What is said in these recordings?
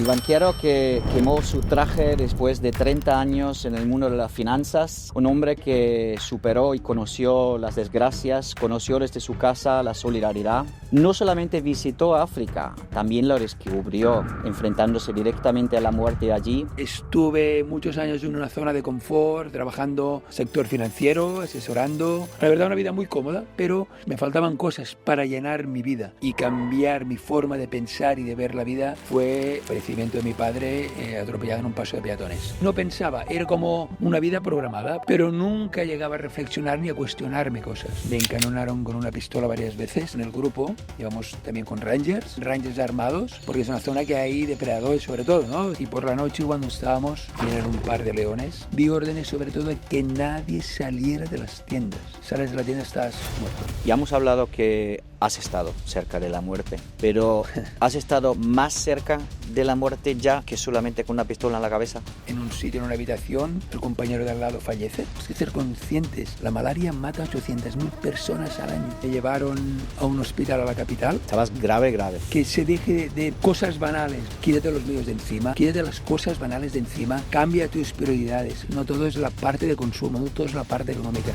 banquero que quemó su traje después de 30 años en el mundo de las finanzas, un hombre que superó y conoció las desgracias, conoció desde su casa la solidaridad, no solamente visitó África, también lo descubrió, enfrentándose directamente a la muerte allí. Estuve muchos años en una zona de confort, trabajando sector financiero, asesorando. La verdad, una vida muy cómoda, pero me faltaban cosas para llenar mi vida y cambiar mi forma de pensar y de ver la vida. Fue el fallecimiento de mi padre atropellado en un paso de peatones. No pensaba, era como una vida programada, pero nunca llegaba a reflexionar ni a cuestionarme cosas. Me encanonaron con una pistola varias veces en el grupo, íbamos también con Rangers armados, porque es una zona que hay depredadores sobre todo, ¿no? Y por la noche cuando estábamos, vienen un par de leones, vi órdenes sobre todo de que nadie saliera de las tiendas. Sales de la tienda, estás muerto. Ya hemos hablado que has estado cerca de la muerte, pero ¿has estado más cerca de la muerte ya que solamente con una pistola en la cabeza? En un sitio, en una habitación, el compañero de al lado fallece. Hay que ser conscientes, la malaria mata a 800.000 personas al año. Me llevaron a un hospital a la capital. Estabas grave. Que se deje de cosas banales, quítate los líos de encima, quítate las cosas banales de encima, cambia tus prioridades. No todo es la parte de consumo, no todo es la parte económica.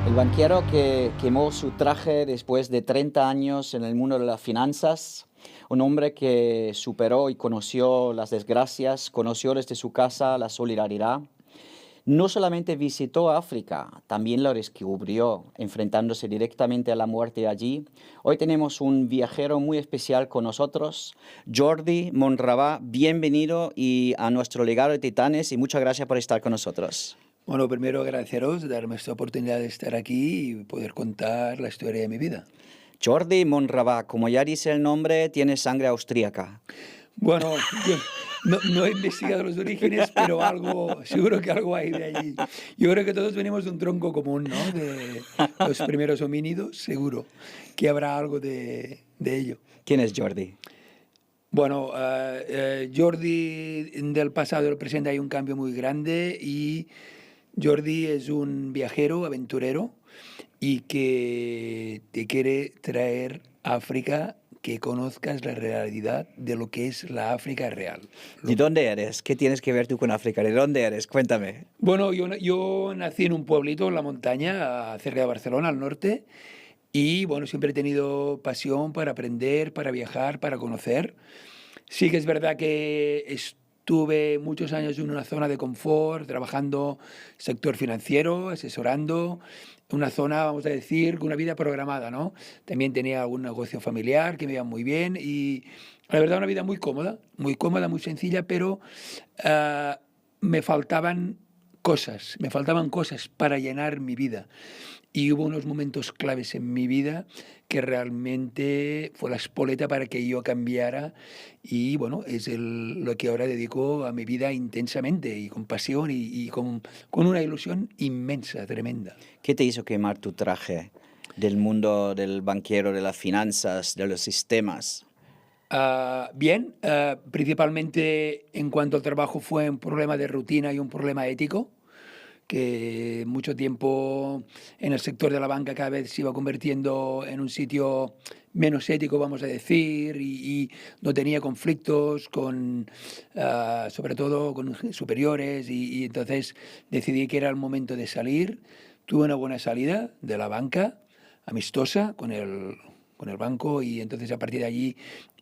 El banquero que quemó su traje después de 30 años en el mundo de las finanzas, un hombre que superó y conoció las desgracias, conoció desde su casa la solidaridad, no solamente visitó África, también lo descubrió, enfrentándose directamente a la muerte allí. Hoy tenemos un viajero muy especial con nosotros, Jordi Monravà. Bienvenido a nuestro legado de Titanes y muchas gracias por estar con nosotros. Bueno, primero agradeceros darme esta oportunidad de estar aquí y poder contar la historia de mi vida. Jordi Monravà, como ya dice el nombre, tiene sangre austríaca. Bueno, yo no he investigado los orígenes, pero seguro que algo hay de allí. Yo creo que todos venimos de un tronco común, ¿no? De los primeros homínidos, seguro que habrá algo de ello. ¿Quién es Jordi? Bueno, Jordi del pasado y del presente hay un cambio muy grande y Jordi es un viajero, aventurero y que te quiere traer a África, que conozcas la realidad de lo que es la África real. ¿De dónde eres? ¿Qué tienes que ver tú con África? ¿De dónde eres? Cuéntame. Bueno, yo nací en un pueblito en la montaña, cerca de Barcelona, al norte, y bueno, siempre he tenido pasión para aprender, para viajar, para conocer. Sí que es verdad que estuve muchos años en una zona de confort, trabajando sector financiero, asesorando, una zona, vamos a decir, con una vida programada, ¿no? También tenía algún negocio familiar que me iba muy bien y la verdad una vida muy cómoda, muy sencilla, pero me faltaban me faltaban cosas para llenar mi vida. Y hubo unos momentos claves en mi vida que realmente fue la espoleta para que yo cambiara y bueno, es lo que ahora dedico a mi vida intensamente y con pasión y con una ilusión inmensa, tremenda. ¿Qué te hizo quemar tu traje del mundo del banquero, de las finanzas, de los sistemas? Bien, principalmente en cuanto al trabajo fue un problema de rutina y un problema ético, que mucho tiempo en el sector de la banca cada vez se iba convirtiendo en un sitio menos ético, vamos a decir, y no tenía conflictos sobre todo con superiores, y entonces decidí que era el momento de salir. Tuve una buena salida de la banca, amistosa con el banco, y entonces a partir de allí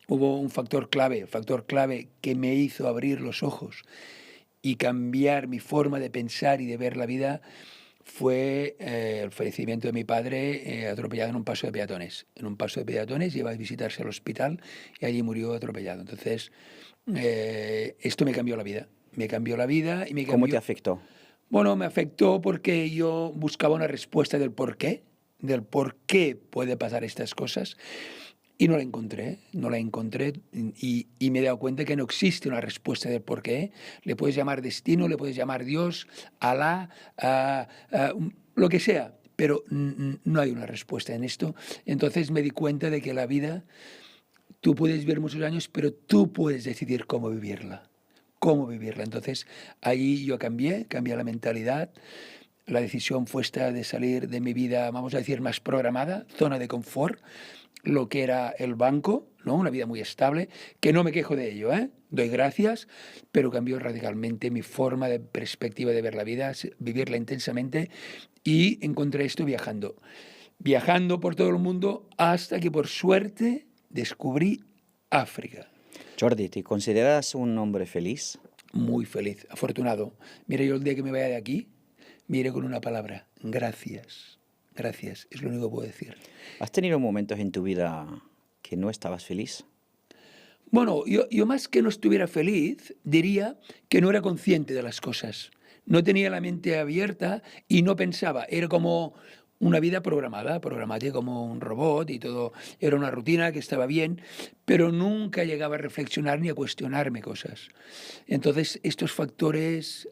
hubo un factor clave que me hizo abrir los ojos y cambiar mi forma de pensar y de ver la vida. Fue el fallecimiento de mi padre atropellado en un paso de peatones. En un paso de peatones iba a visitarse al hospital y allí murió atropellado. Entonces, esto me cambió la vida. Me cambió la vida y me cambió... ¿Cómo te afectó? Bueno, me afectó porque yo buscaba una respuesta del por qué puede pasar estas cosas. Y no la encontré y me he dado cuenta que no existe una respuesta del por qué. Le puedes llamar destino, le puedes llamar Dios, Alá, lo que sea, pero no hay una respuesta en esto. Entonces me di cuenta de que la vida, tú puedes vivir muchos años, pero tú puedes decidir cómo vivirla. Entonces ahí yo cambié la mentalidad. La decisión fue esta de salir de mi vida, vamos a decir, más programada, zona de confort, lo que era el banco, ¿no? Una vida muy estable, que no me quejo de ello, ¿eh? Doy gracias, pero cambió radicalmente mi forma de perspectiva de ver la vida, vivirla intensamente, y encontré esto viajando. Viajando por todo el mundo hasta que por suerte descubrí África. Jordi, ¿te consideras un hombre feliz? Muy feliz, afortunado. Mira, yo el día que me vaya de aquí, me iré con una palabra: gracias. Gracias, es lo único que puedo decir. ¿Has tenido momentos en tu vida que no estabas feliz? Bueno, yo más que no estuviera feliz, diría que no era consciente de las cosas. No tenía la mente abierta y no pensaba. Era como una vida programada, programática como un robot y todo. Era una rutina que estaba bien, pero nunca llegaba a reflexionar ni a cuestionarme cosas. Entonces, estos factores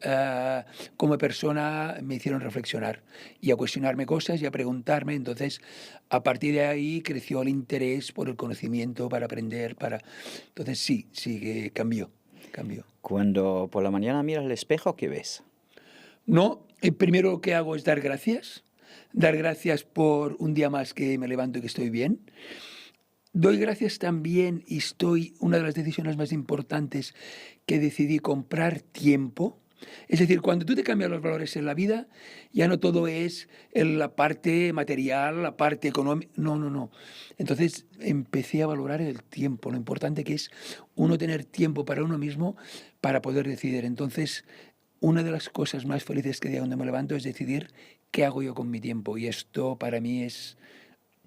como persona me hicieron reflexionar y a cuestionarme cosas y a preguntarme. Entonces, a partir de ahí creció el interés por el conocimiento, para aprender, para... Entonces, sí que cambió, cambió. Cuando por la mañana miras al espejo, ¿qué ves? No, primero lo que hago es dar gracias por un día más que me levanto y que estoy bien. Doy gracias también, y una de las decisiones más importantes, que decidí comprar tiempo. Es decir, cuando tú te cambias los valores en la vida, ya no todo es la parte material, la parte económica. No, no, no. Entonces empecé a valorar el tiempo, lo importante que es uno tener tiempo para uno mismo para poder decidir. Entonces, una de las cosas más felices que día cuando me levanto es decidir qué hago yo con mi tiempo. Y esto para mí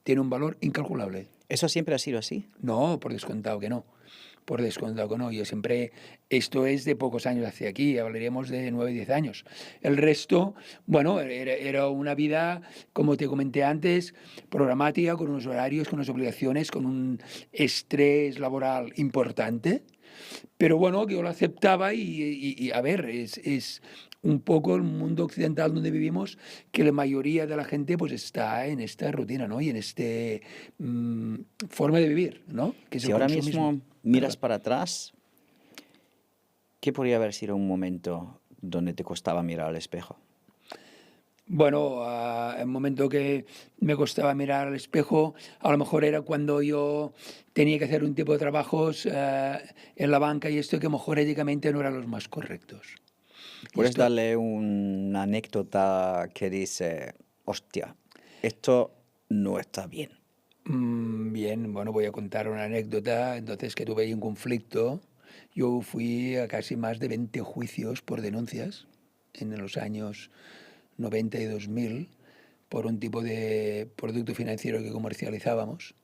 tiene un valor incalculable. ¿Eso siempre ha sido así? No, por descontado que no. Por descontado que no. Yo siempre, esto es de pocos años hacia aquí, hablaríamos de 9, 10 años. El resto, bueno, era una vida, como te comenté antes, programática, con unos horarios, con unas obligaciones, con un estrés laboral importante. Pero bueno, que yo lo aceptaba y, a ver, es un poco el mundo occidental donde vivimos, que la mayoría de la gente pues está en esta rutina, ¿no? Y en este forma de vivir, ¿no? Que es Si el ahora consumismo. mismo miras para atrás, ¿qué podría haber sido un momento donde te costaba mirar al espejo? Bueno, el momento que me costaba mirar al espejo, a lo mejor era cuando yo tenía que hacer un tipo de trabajos en la banca, y esto que a lo mejor éticamente no eran los más correctos. Y ¿Puedes esto, darle una anécdota que dice, hostia, esto no está bien? bien, bueno, voy a contar una anécdota. Entonces, que tuve ahí un conflicto. Yo fui a casi más de 20 juicios por denuncias en los años 90 y 2000 por un tipo de producto financiero que comercializábamos.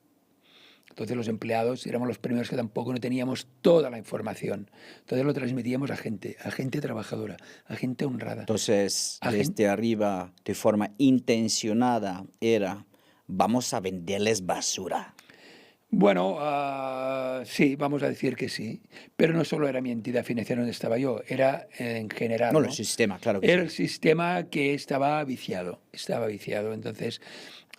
Entonces los empleados éramos los primeros que tampoco no teníamos toda la información. Entonces lo transmitíamos a gente trabajadora, a gente honrada. Entonces, A gente, desde arriba, de forma intencionada, era, vamos a venderles basura. bueno, sí, vamos a decir que sí, pero no solo era mi entidad financiera donde estaba yo, era en general, No, el ¿no? sistema, claro que Era sí. el sistema que estaba viciado, entonces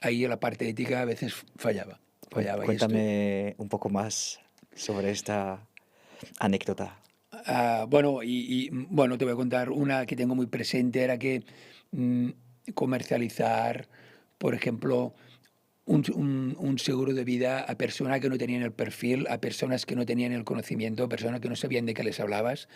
ahí la parte ética a veces fallaba y esto. Cuéntame un poco más sobre esta anécdota. Bueno, bueno, te voy a contar una que tengo muy presente, era que mm, comercializar, por ejemplo, un seguro de vida a personas que no tenían el perfil, a personas que no tenían el conocimiento, a personas que no sabían de qué les hablabas,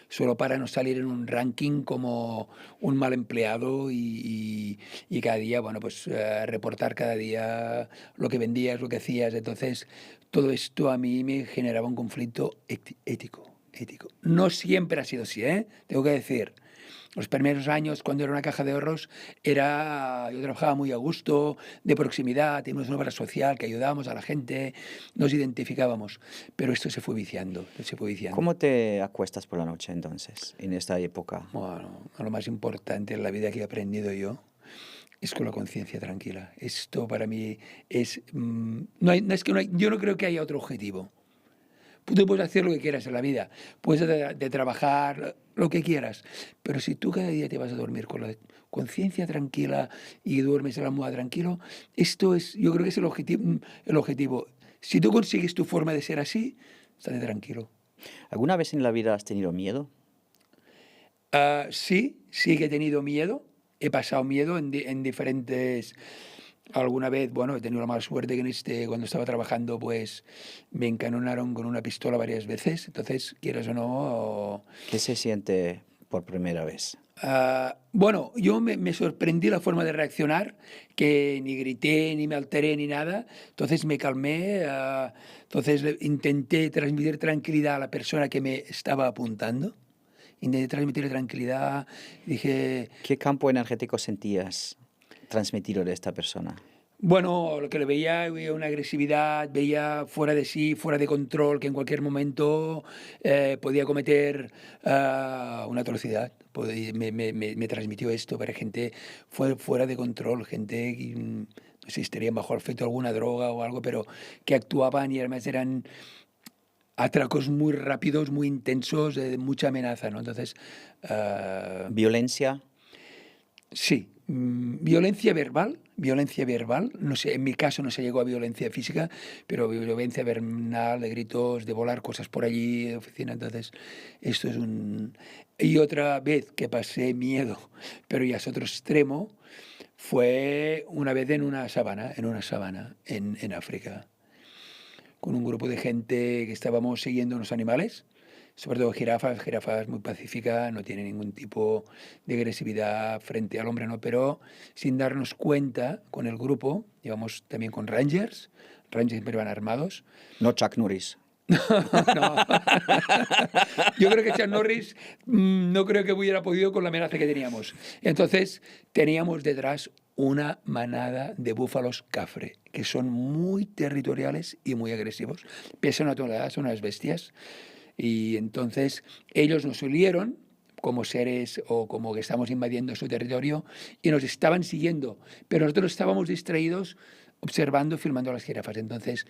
solo para no salir en un ranking como un mal empleado y cada día, bueno, pues reportar cada día lo que vendías, lo que hacías. Entonces, todo esto a mí me generaba un conflicto ético. Ético. No siempre ha sido así, ¿eh? Tengo que decir. Los primeros años, cuando era una caja de ahorros, yo trabajaba muy a gusto, de proximidad, teníamos una obra social que ayudábamos a la gente, nos identificábamos, pero esto se fue viciando, se fue viciando. ¿Cómo te acuestas por la noche entonces, en esta época? Bueno, lo más importante en la vida que he aprendido yo es con la conciencia tranquila. Esto para mí yo no creo que haya otro objetivo. Tú puedes hacer lo que quieras en la vida, puedes de trabajar lo que quieras, pero si tú cada día te vas a dormir con la conciencia tranquila y duermes en la almohada tranquilo, yo creo que es el objetivo, el objetivo. Si tú consigues tu forma de ser así, estate tranquilo. ¿Alguna vez en la vida has tenido miedo? Sí que he tenido miedo, he pasado miedo en diferentes Alguna vez, bueno, he tenido la mala suerte que cuando estaba trabajando, pues me encanonaron con una pistola varias veces. Entonces, quieras o no, ¿Qué se siente por primera vez? bueno, yo me sorprendí la forma de reaccionar, que ni grité, ni me alteré, ni nada. Entonces me calmé, entonces intenté transmitir tranquilidad a la persona que me estaba apuntando. Intenté transmitirle tranquilidad. Dije, ¿Qué campo energético sentías transmitido de esta persona? bueno, lo que le veía una agresividad, veía fuera de sí, fuera de control, que en cualquier momento podía cometer una atrocidad. Me transmitió esto, pero gente fue fuera de control, gente que, no sé si estarían bajo el efecto de alguna droga o algo, pero que actuaban y además eran atracos muy rápidos, muy intensos, de mucha amenaza, ¿no? Entonces, ¿Violencia? sí, violencia verbal, no sé, en mi caso no se llegó a violencia física, pero violencia verbal, de gritos, de volar cosas por allí, de oficina, entonces esto es un... Y otra vez que pasé miedo, pero ya es otro extremo, fue una vez en África, con un grupo de gente que estábamos siguiendo unos animales, sobre todo jirafas muy pacíficas, no tienen ningún tipo de agresividad frente al hombre, ¿no? Pero sin darnos cuenta, con el grupo, íbamos también con rangers siempre van armados. No Chuck Norris. No. Yo creo que Chuck Norris no creo que hubiera podido con la amenaza que teníamos. Entonces, teníamos detrás una manada de búfalos cafre, que son muy territoriales y muy agresivos. Pesan una tonelada, son unas bestias. Y entonces ellos nos olieron como seres o como que estamos invadiendo su territorio y nos estaban siguiendo, pero nosotros estábamos distraídos observando, filmando las jirafas. Entonces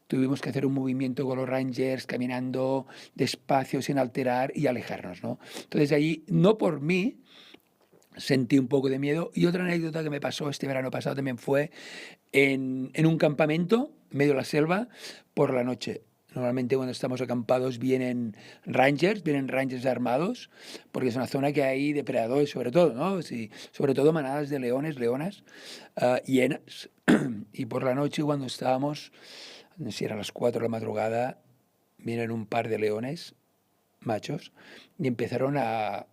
tuvimos que hacer un movimiento con los rangers, caminando despacio, sin alterar y alejarnos, ¿no? Entonces ahí, no por mí, sentí un poco de miedo. Y otra anécdota que me pasó este verano pasado también fue en un campamento, en medio de la selva, por la noche. Normalmente cuando estamos acampados vienen rangers armados, porque es una zona que hay depredadores sobre todo, ¿no? Sí, sobre todo manadas de leones, leonas, hienas. Y por la noche cuando estábamos, no sé si eran las 4 de la madrugada, vienen un par de leones machos y empezaron a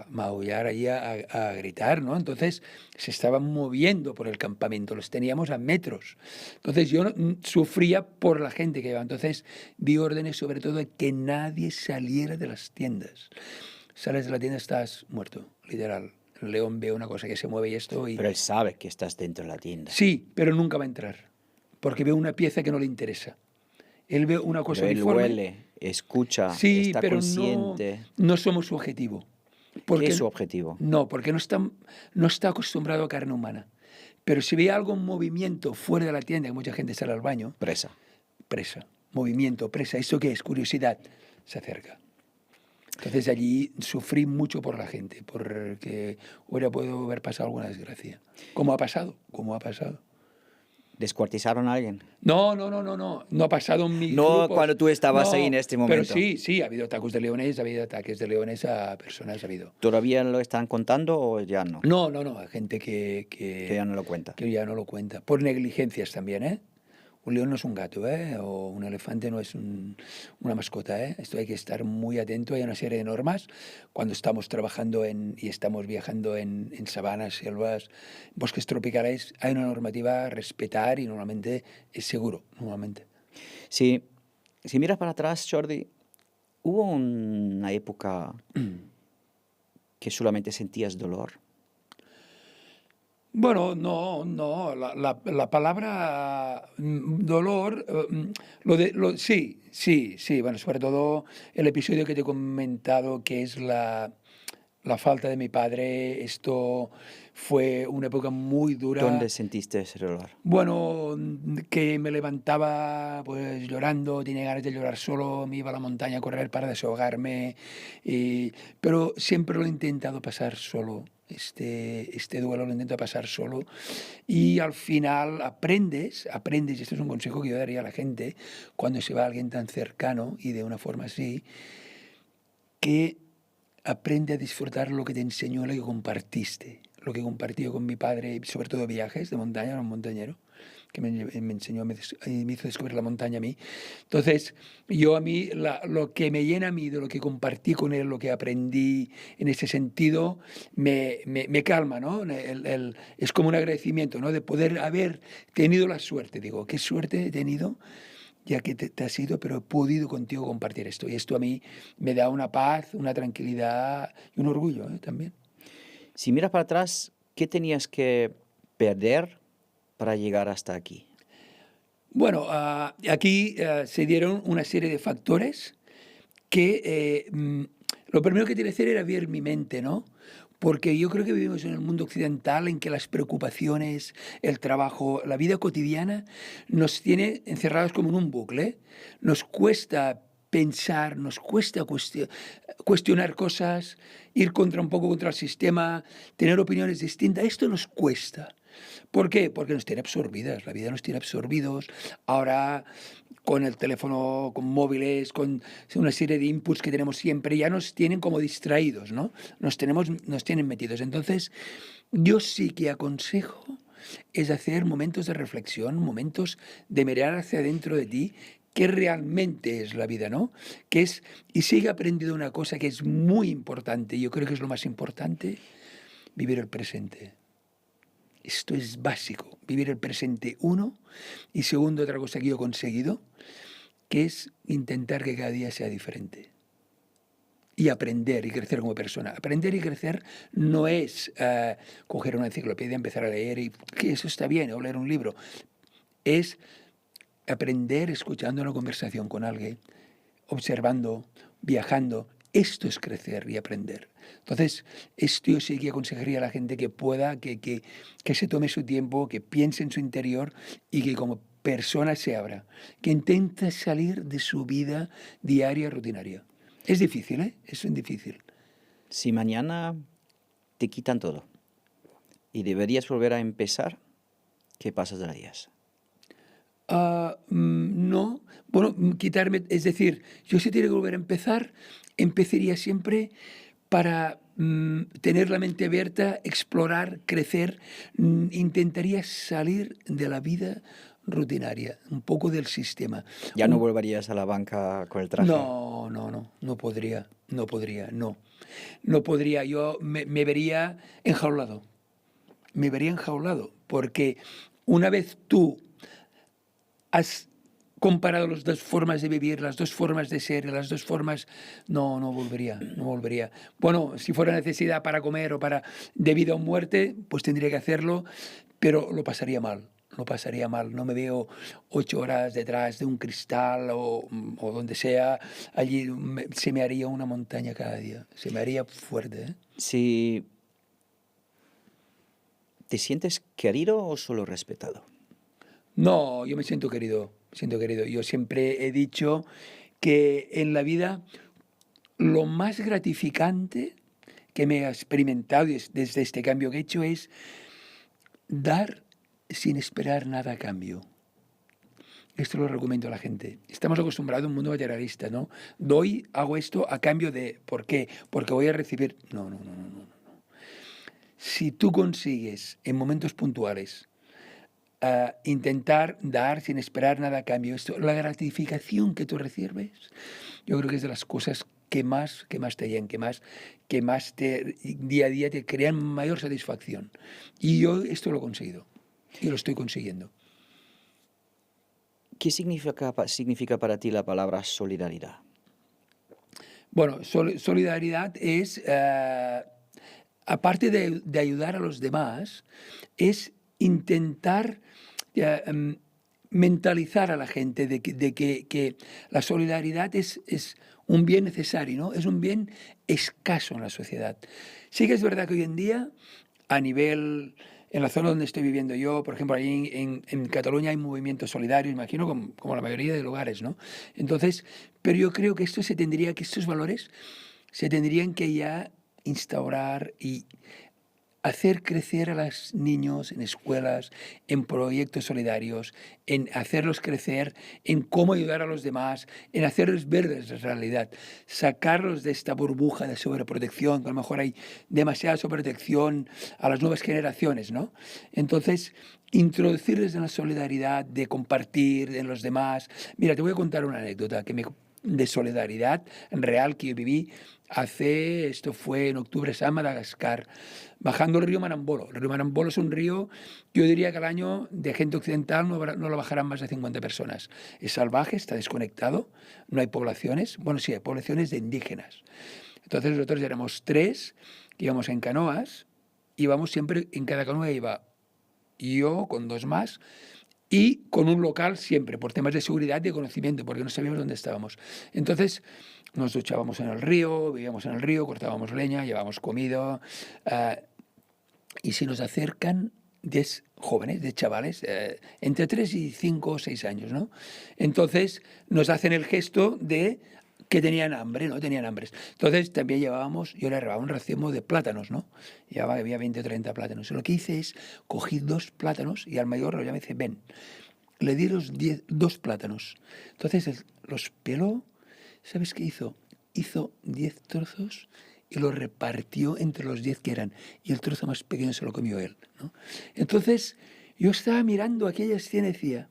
maullar ahí, a gritar, ¿no? Entonces se estaban moviendo por el campamento, los teníamos a metros. Entonces yo sufría por la gente que iba. Entonces di órdenes sobre todo de que nadie saliera de las tiendas. Sales de la tienda, estás muerto, literal. El león ve una cosa que se mueve y esto y... Pero él sabe que estás dentro de la tienda. Sí, pero nunca va a entrar, porque ve una pieza que no le interesa. Él ve una cosa Pero él uniforme. huele, escucha, Sí, está pero consciente. no somos su objetivo. ¿Qué Porque, es su objetivo? no, porque no está acostumbrado a carne humana. Pero si ve algo en movimiento fuera de la tienda, que mucha gente sale al baño, Presa. presa, movimiento, presa, ¿eso qué es? Curiosidad, se acerca. Entonces allí sufrí mucho por la gente, porque hubiera podido haber pasado alguna desgracia. ¿Cómo ha pasado? ¿Cómo ha pasado? ¿Descuartizaron a alguien? No ha pasado en mis No grupos. cuando tú estabas ahí No, en este pero momento. sí, ha habido ha habido ataques de leones a personas, ha habido. ¿Todavía lo están contando o ya no? No, hay gente Que ya no lo cuenta. que ya no lo cuenta. Por negligencias también, ¿eh? Un león no es un gato, ¿eh? O un elefante no es una mascota, ¿eh? Esto hay que estar muy atento. Hay una serie de normas cuando estamos trabajando y estamos viajando en sabanas, selvas, bosques tropicales. Hay una normativa a respetar y normalmente es seguro, normalmente. Si miras para atrás, Jordi, ¿hubo una época que solamente sentías dolor? Bueno, no, la palabra dolor, sí, bueno, sobre todo el episodio que te he comentado, que es la falta de mi padre, esto fue una época muy dura. ¿Dónde sentiste ese dolor? Bueno, que me levantaba pues llorando, tenía ganas de llorar solo, me iba a la montaña a correr para desahogarme, pero siempre lo he intentado pasar solo. Este duelo lo intento pasar solo y al final aprendes, y esto es un consejo que yo daría a la gente cuando se va a alguien tan cercano y de una forma así, que aprende a disfrutar lo que te enseñó, lo que compartiste, lo que he compartido con mi padre, sobre todo viajes de montaña, era un montañero, que me enseñó, me hizo descubrir la montaña a mí. Entonces, yo a mí, lo que me llena a mí de lo que compartí con él, lo que aprendí en ese sentido, me calma, ¿no? Es como un agradecimiento, ¿no? De poder haber tenido la suerte, digo, qué suerte he tenido ya que te has ido, pero he podido contigo compartir esto. Y esto a mí me da una paz, una tranquilidad y un orgullo, también. Si miras para atrás, ¿qué tenías que perder para llegar hasta aquí? Bueno, aquí se dieron una serie de factores que lo primero que tiene que hacer era ver mi mente, ¿no? Porque yo creo que vivimos en el mundo occidental en que las preocupaciones, el trabajo, la vida cotidiana nos tiene encerrados como en un bucle. Nos cuesta pensar, nos cuesta cuestionar cosas, ir un poco contra el sistema, tener opiniones distintas. Esto nos cuesta. ¿Por qué? Porque nos tiene absorbidas, la vida nos tiene absorbidos. Ahora, con el teléfono, con móviles, con una serie de inputs que tenemos siempre, ya nos tienen como distraídos, ¿no? Nos tienen metidos. Entonces, yo sí que aconsejo es hacer momentos de reflexión, momentos de mirar hacia adentro de ti, qué realmente es la vida, ¿no? Y sigue aprendiendo una cosa que es muy importante, yo creo que es lo más importante, vivir el presente. Esto es básico, vivir el presente, uno, y segundo, otra cosa que yo he conseguido, que es intentar que cada día sea diferente. Y aprender y crecer como persona. Aprender y crecer no es coger una enciclopedia, empezar a leer, y que eso está bien, o leer un libro. Es aprender escuchando una conversación con alguien, observando, viajando. Esto es crecer y aprender. Entonces, esto yo sí que aconsejaría a la gente que pueda, que se tome su tiempo, que piense en su interior y que como persona se abra, que intente salir de su vida diaria, rutinaria. Es difícil, ¿eh? Es difícil. Si mañana te quitan todo y deberías volver a empezar, ¿qué pasarías? No, bueno, quitarme, es decir, yo si tiene que volver a empezar, empezaría siempre para tener la mente abierta, explorar, crecer, intentaría salir de la vida rutinaria, un poco del sistema. ¿Ya no volverías a la banca con el traje? No podría, no. No podría, yo me vería enjaulado, porque una vez tú has comparado las dos formas de vivir, las dos formas de ser, las dos formas, no volvería. Bueno, si fuera necesidad para comer o para de vida o muerte, pues tendría que hacerlo, pero lo pasaría mal. No me veo 8 horas detrás de un cristal o donde sea. Allí se me haría una montaña cada día. Se me haría fuerte, ¿eh? Si te sientes querido o solo respetado. No, yo me siento querido, Yo siempre he dicho que en la vida lo más gratificante que me he experimentado desde este cambio que he hecho es dar sin esperar nada a cambio. Esto lo recomiendo a la gente. Estamos acostumbrados a un mundo materialista, ¿no? Doy, hago esto a cambio de... ¿Por qué? Porque voy a recibir... No. Si tú consigues en momentos puntuales intentar dar sin esperar nada a cambio, la gratificación que tú recibes, yo creo que es de las cosas que más te llenan, que más día a día te crean mayor satisfacción. Y yo esto lo he conseguido y lo estoy consiguiendo. ¿Qué significa para ti la palabra solidaridad? Bueno, solidaridad es, aparte de ayudar a los demás, es intentar mentalizar a la gente de que la solidaridad es un bien necesario, ¿no? Es un bien escaso en la sociedad. Sí que es verdad que hoy en día, en la zona donde estoy viviendo yo, por ejemplo, ahí en Cataluña hay movimientos solidarios, imagino, como la mayoría de lugares, ¿no? Entonces, pero yo creo que estos valores se tendrían que ya instaurar y hacer crecer a los niños en escuelas, en proyectos solidarios, en hacerlos crecer, en cómo ayudar a los demás, en hacerles ver la realidad, sacarlos de esta burbuja de sobreprotección, que a lo mejor hay demasiada sobreprotección a las nuevas generaciones, ¿no? Entonces, introducirles en la solidaridad, de compartir en los demás. Mira, te voy a contar una anécdota de solidaridad real que yo viví esto fue en octubre, en Madagascar, bajando el río Manambolo. El río Manambolo es un río, yo diría que al año de gente occidental no lo bajarán más de 50 personas. Es salvaje, está desconectado, no hay poblaciones, bueno, sí, hay poblaciones de indígenas. Entonces nosotros éramos 3, íbamos en canoas, íbamos siempre, en cada canoa iba yo con 2 más, y con un local siempre, por temas de seguridad y de conocimiento, porque no sabíamos dónde estábamos. Entonces nos duchábamos en el río, vivíamos en el río, cortábamos leña, llevábamos comida, y se nos acercan 10 jóvenes, de chavales, entre 3 y 5 o 6 años, ¿no? Entonces nos hacen el gesto de que tenían hambre, ¿no? Tenían hambres. Entonces también yo le llevaba un racimo de plátanos, ¿no? Había 20 o 30 plátanos. Y lo que hice es, cogí 2 plátanos y al mayor lo llamé y dice, ven. Le di 2 plátanos. Entonces los peló, ¿sabes qué hizo? Hizo 10 trozos y los repartió entre los 10 que eran. Y el trozo más pequeño se lo comió él, ¿no? Entonces yo estaba mirando aquella escena y decía,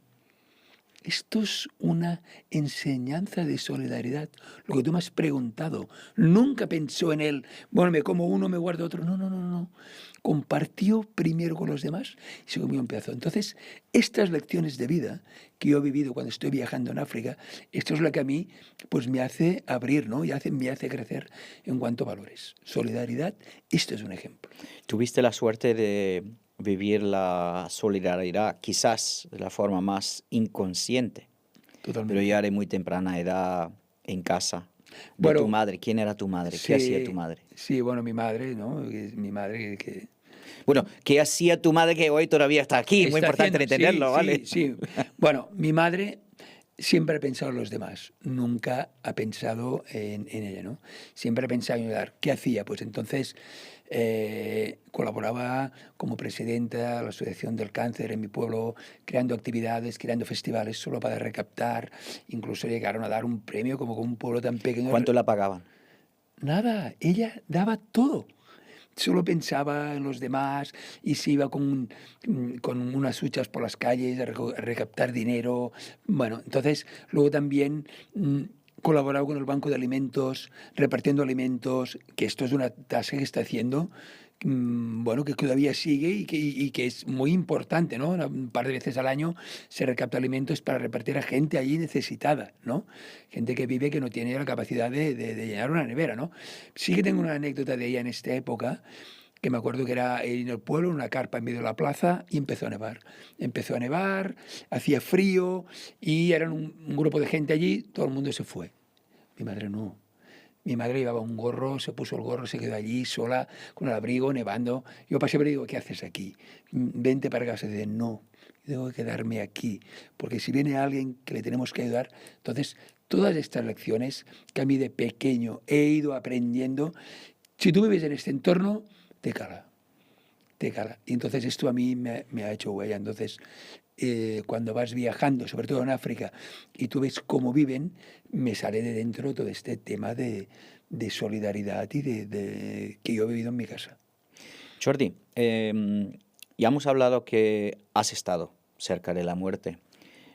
esto es una enseñanza de solidaridad. Lo que tú me has preguntado. Nunca pensó en él, bueno, me como uno, me guardo otro. No, no, no, no. Compartió primero con los demás y se comió un pedazo. Entonces, estas lecciones de vida que yo he vivido cuando estoy viajando en África, esto es lo que a mí pues me hace abrir, ¿no? Me hace crecer en cuanto a valores. Solidaridad, esto es un ejemplo. Tuviste la suerte de vivir la solidaridad quizás de la forma más inconsciente, pero Totalmente. ya de muy temprana edad en casa. De Bueno, tu madre, ¿quién era tu madre? ¿Qué hacía tu madre? Sí, bueno, mi madre, ¿no? Mi madre que Bueno, ¿qué hacía tu madre que hoy todavía está aquí? Muy está importante haciendo, entenderlo, ¿vale? sí. Bueno, mi madre siempre ha pensado en los demás, nunca ha pensado en ella, ¿no? Siempre ha pensado en ayudar. ¿Qué hacía? Pues entonces colaboraba como presidenta de la Asociación del Cáncer en mi pueblo, creando actividades, creando festivales solo para recaudar. Incluso llegaron a dar un premio como con un pueblo tan pequeño. ¿Cuánto la pagaban? Nada, ella daba todo. Solo pensaba en los demás y se iba con unas huchas por las calles a recaptar dinero. Bueno, entonces luego también colaboraba con el Banco de Alimentos, repartiendo alimentos, que esto es una tarea que está haciendo, bueno, que todavía sigue y que es muy importante, ¿no? Un par de veces al año se recapta alimentos para repartir a gente allí necesitada, ¿no? Gente que vive que no tiene la capacidad de llenar una nevera, ¿no? Sí que tengo una anécdota de ella en esta época, que me acuerdo que era en el pueblo, en una carpa en medio de la plaza, y empezó a nevar. Empezó a nevar, hacía frío, y eran un grupo de gente allí, todo el mundo se fue. Mi madre no. Mi madre llevaba un gorro, se puso el gorro, se quedó allí sola, con el abrigo, nevando. Yo pasé por y digo, ¿qué haces aquí? Vente para casa. Y dice, no, tengo que quedarme aquí, porque si viene alguien que le tenemos que ayudar, entonces todas estas lecciones que a mí de pequeño he ido aprendiendo, si tú vives en este entorno, te cala, te cala. Y entonces esto a mí me ha hecho huella. Entonces, cuando vas viajando, sobre todo en África, y tú ves cómo viven, me sale de dentro todo este tema de solidaridad y que yo he vivido en mi casa. Jordi, ya hemos hablado que has estado cerca de la muerte,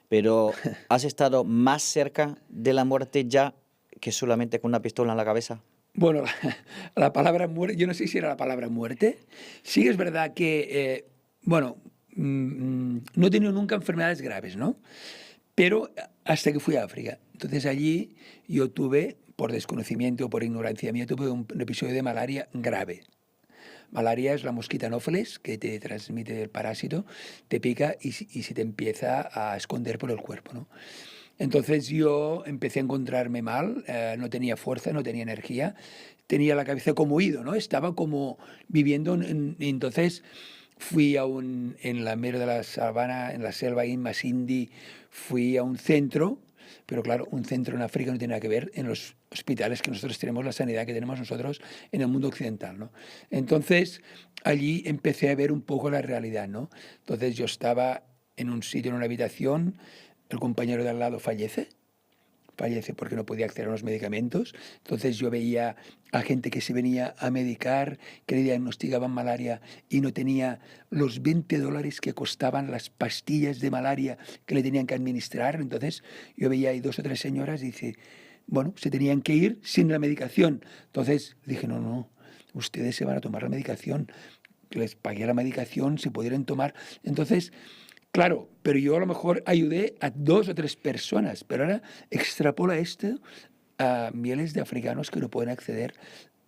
pero ¿has estado más cerca de la muerte ya que solamente con una pistola en la cabeza? Bueno, la palabra muerte, yo no sé si era la palabra muerte. Sí que es verdad que, bueno, no he tenido nunca enfermedades graves, ¿no? Pero hasta que fui a África. Entonces allí yo tuve, por desconocimiento o por ignorancia mía, tuve un episodio de malaria grave. Malaria es la mosquita Anófeles que te transmite el parásito, te pica y se te empieza a esconder por el cuerpo, ¿no? Entonces yo empecé a encontrarme mal, no tenía fuerza, no tenía energía, tenía la cabeza como ido, ¿no? Estaba como viviendo, y entonces fui en la mera de la sabana, en la selva ahí en Masindi, fui a un centro Pero claro, un centro en África no tiene nada que ver en los hospitales que nosotros tenemos, la sanidad que tenemos nosotros en el mundo occidental, ¿no? Entonces, allí empecé a ver un poco la realidad, ¿no? Entonces yo estaba en un sitio, en una habitación, el compañero de al lado fallece porque no podía acceder a los medicamentos. Entonces yo veía a gente que se venía a medicar, que le diagnosticaban malaria y no tenía los $20 que costaban las pastillas de malaria que le tenían que administrar. Entonces yo veía ahí 2 o 3 señoras y dice, bueno, se tenían que ir sin la medicación. Entonces dije, no, no, ustedes se van a tomar la medicación, que les pagué la medicación, se pudieran tomar. Entonces, claro, pero yo a lo mejor ayudé a 2 o 3 personas, pero ahora extrapola esto a miles de africanos que no pueden acceder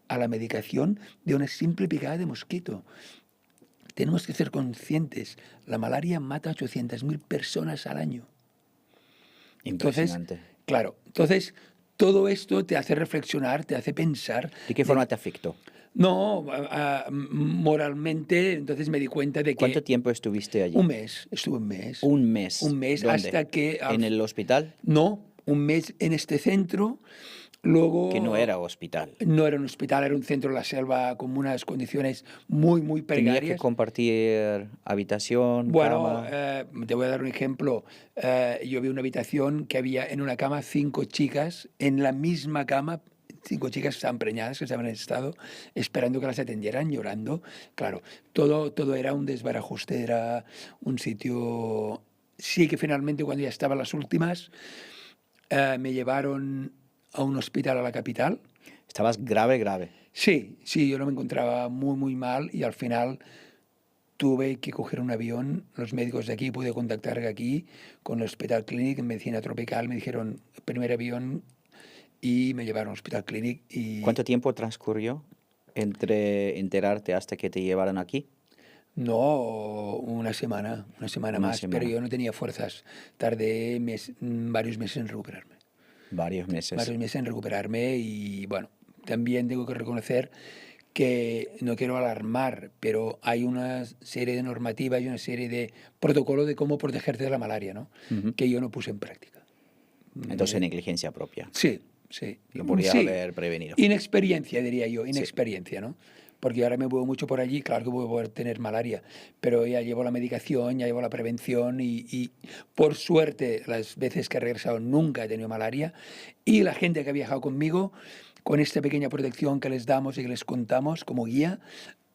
a la medicación de una simple picada de mosquito. Tenemos que ser conscientes, la malaria mata a 800.000 personas al año. Entonces, Impresionante. claro, entonces todo esto te hace reflexionar, te hace pensar. ¿De qué forma te afectó? No, moralmente, entonces me di cuenta de ¿Cuánto que tiempo estuviste allí? un mes, estuve un mes. Un mes. Un mes ¿Dónde? hasta que... ¿En el hospital? No, un mes en este centro, luego... Que no era hospital. No era un hospital, era un centro de la selva con unas condiciones muy, muy ¿Tenía que precarias. compartir habitación, Bueno, cama? te voy a dar un ejemplo. Yo vi una habitación que había en una cama 5 chicas, en la misma cama, 5 chicas que estaban preñadas, que estaban en estado, esperando que las atendieran, llorando. Claro, todo era un desbarajuste, era un sitio... Sí que finalmente cuando ya estaban las últimas, me llevaron a un hospital a la capital. Estabas grave, grave. Sí, yo no me encontraba muy, muy mal y al final tuve que coger un avión. Los médicos de aquí, pude contactar aquí con el Hospital Clínic en medicina tropical. Me dijeron, primer avión, y me llevaron al Hospital Clínic. Y ¿Cuánto tiempo transcurrió entre enterarte hasta que te llevaron aquí? no, una semana Una más, pero semana. yo no tenía fuerzas. Tardé varios meses en recuperarme. Varios meses. Varios meses en recuperarme y bueno, también tengo que reconocer que no quiero alarmar, pero hay una serie de normativas y una serie de protocolos de cómo protegerte de la malaria, ¿no? Ujú. Que yo no puse en práctica. Entonces, negligencia propia. Sí. Lo podrías Sí. haber prevenido. Inexperiencia, diría yo, inexperiencia, ¿no? Porque ahora me muevo mucho por allí, claro que voy a poder tener malaria, pero ya llevo la medicación, ya llevo la prevención y por suerte las veces que he regresado nunca he tenido malaria y la gente que ha viajado conmigo, con esta pequeña protección que les damos y que les contamos como guía,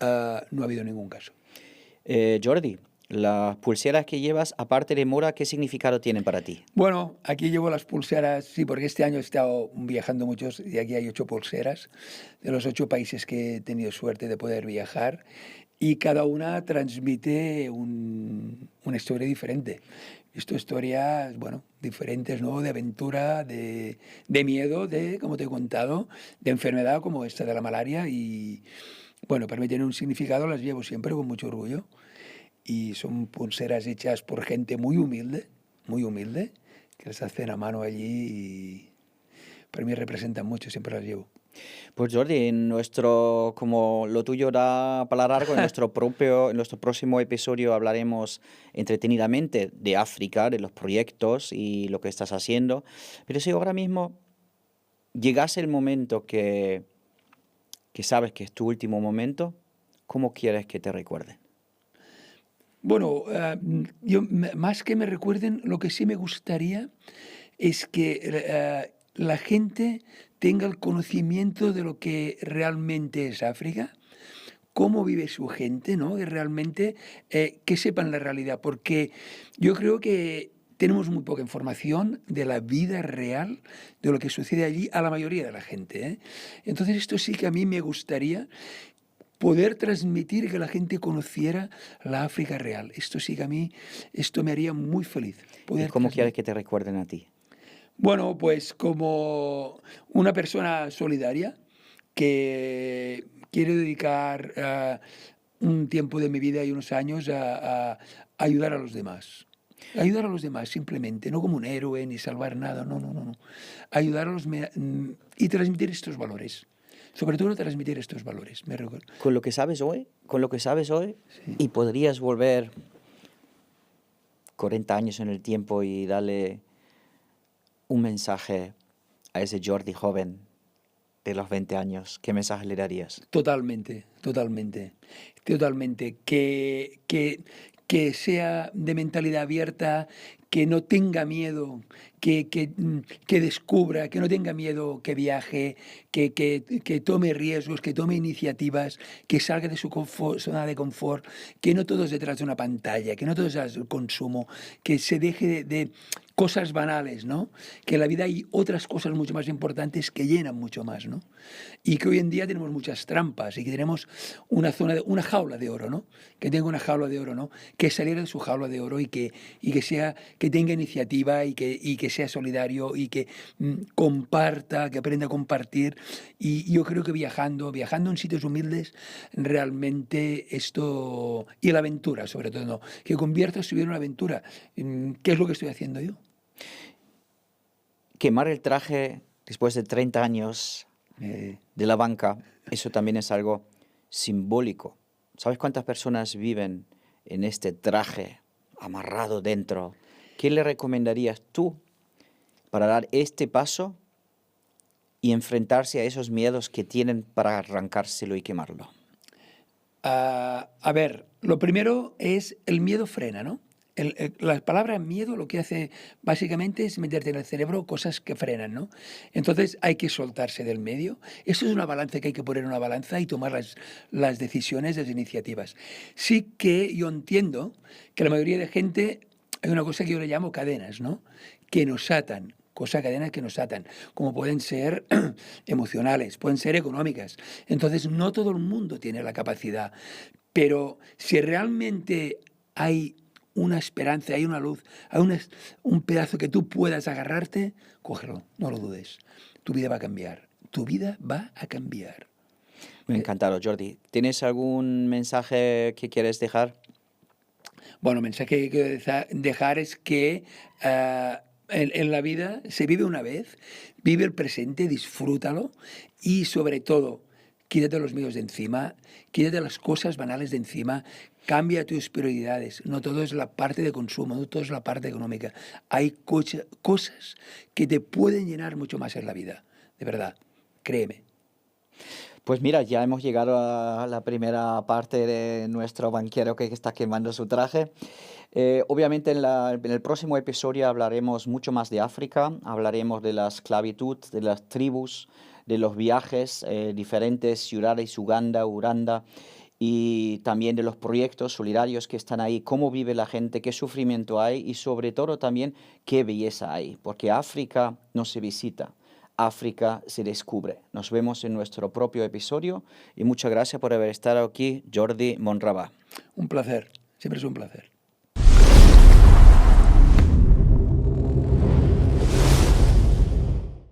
no ha habido ningún caso. Jordi, las pulseras que llevas, aparte de mora, ¿qué significado tienen para ti? Bueno, aquí llevo las pulseras, sí, porque este año he estado viajando muchos y aquí hay 8 pulseras de los 8 países que he tenido suerte de poder viajar y cada una transmite una historia diferente. He visto historias, bueno, diferentes, ¿no? De aventura, de miedo, como te he contado, de enfermedad como esta de la malaria y, bueno, para mí tienen un significado, las llevo siempre con mucho orgullo y son pulseras hechas por gente muy humilde, que las hacen a mano allí y para mí representan mucho, siempre las llevo. Pues Jordi, como lo tuyo da para largo, en nuestro próximo episodio hablaremos entretenidamente de África, de los proyectos y lo que estás haciendo. Pero si ahora mismo llegase el momento que sabes que es tu último momento, ¿cómo quieres que te recuerden? Bueno, yo más que me recuerden, lo que sí me gustaría es que la gente tenga el conocimiento de lo que realmente es África, cómo vive su gente, ¿no? Que realmente que sepan la realidad, porque yo creo que tenemos muy poca información de la vida real, de lo que sucede allí a la mayoría de la gente, ¿eh? Entonces esto sí que a mí me gustaría poder transmitir que la gente conociera la África real. Esto sí que a mí, esto me haría muy feliz. ¿Y cómo quieres que te recuerden a ti? Bueno, pues como una persona solidaria que quiere dedicar un tiempo de mi vida y unos años a ayudar a los demás. Ayudar a los demás simplemente, no como un héroe ni salvar nada, no. Ayudar a y transmitir estos valores. Sobre todo transmitir estos valores. Con lo que sabes hoy, Sí. y podrías volver 40 años en el tiempo y darle un mensaje a ese Jordi joven de los 20 años, ¿qué mensaje le darías? Totalmente, totalmente, totalmente. Que sea de mentalidad abierta, que no tenga miedo, que descubra, que no tenga miedo, que viaje, que tome riesgos, que tome iniciativas, que salga de su zona de confort, que no todo es detrás de una pantalla, que no todo es el consumo, que se deje de cosas banales, ¿no? Que en la vida hay otras cosas mucho más importantes que llenan mucho más, ¿no? Y que hoy en día tenemos muchas trampas y que tenemos una jaula de oro, ¿no? Que tenga una jaula de oro, ¿no? Que saliera de su jaula de oro y que sea, que tenga iniciativa y que sea solidario y que comparta, que aprenda a compartir. Y yo creo que viajando en sitios humildes, realmente esto, y la aventura sobre todo, ¿no? Que convierta su vida en una aventura. ¿Qué es lo que estoy haciendo yo? Quemar el traje después de 30 años de la banca, eso también es algo simbólico. ¿Sabes cuántas personas viven en este traje amarrado dentro? ¿Qué le recomendarías tú para dar este paso y enfrentarse a esos miedos que tienen para arrancárselo y quemarlo? A ver, lo primero es el miedo frena, ¿no? La palabra miedo lo que hace básicamente es meterte en el cerebro cosas que frenan, ¿no? Entonces hay que soltarse del medio. Eso es una balanza que hay que poner en una balanza y tomar las decisiones, las iniciativas. Sí que yo entiendo que la mayoría de gente, hay una cosa que yo le llamo cadenas, ¿no? Que nos atan. Cadenas que nos atan, como pueden ser emocionales, pueden ser económicas. Entonces, no todo el mundo tiene la capacidad, pero si realmente hay una esperanza, hay una luz, hay un pedazo que tú puedas agarrarte, cógelo, no lo dudes. Tu vida va a cambiar. Tu vida va a cambiar. Me ha encantado, Jordi. ¿Tienes algún mensaje que quieres dejar? Bueno, el mensaje que quiero dejar es que en la vida se vive una vez, vive el presente, disfrútalo y sobre todo, quítate los miedos de encima, quítate las cosas banales de encima, cambia tus prioridades. No todo es la parte de consumo, no todo es la parte económica. Hay cosas que te pueden llenar mucho más en la vida, de verdad, créeme. Pues mira, ya hemos llegado a la primera parte de nuestro banquero que está quemando su traje. Obviamente en el próximo episodio hablaremos mucho más de África, hablaremos de la esclavitud, de las tribus, de los viajes, diferentes ciudades, Uganda, Uranda, y también de los proyectos solidarios que están ahí, cómo vive la gente, qué sufrimiento hay y sobre todo también qué belleza hay, porque África no se visita. África se descubre. Nos vemos en nuestro propio episodio y muchas gracias por haber estado aquí, Jordi Monrabá. Un placer, siempre es un placer.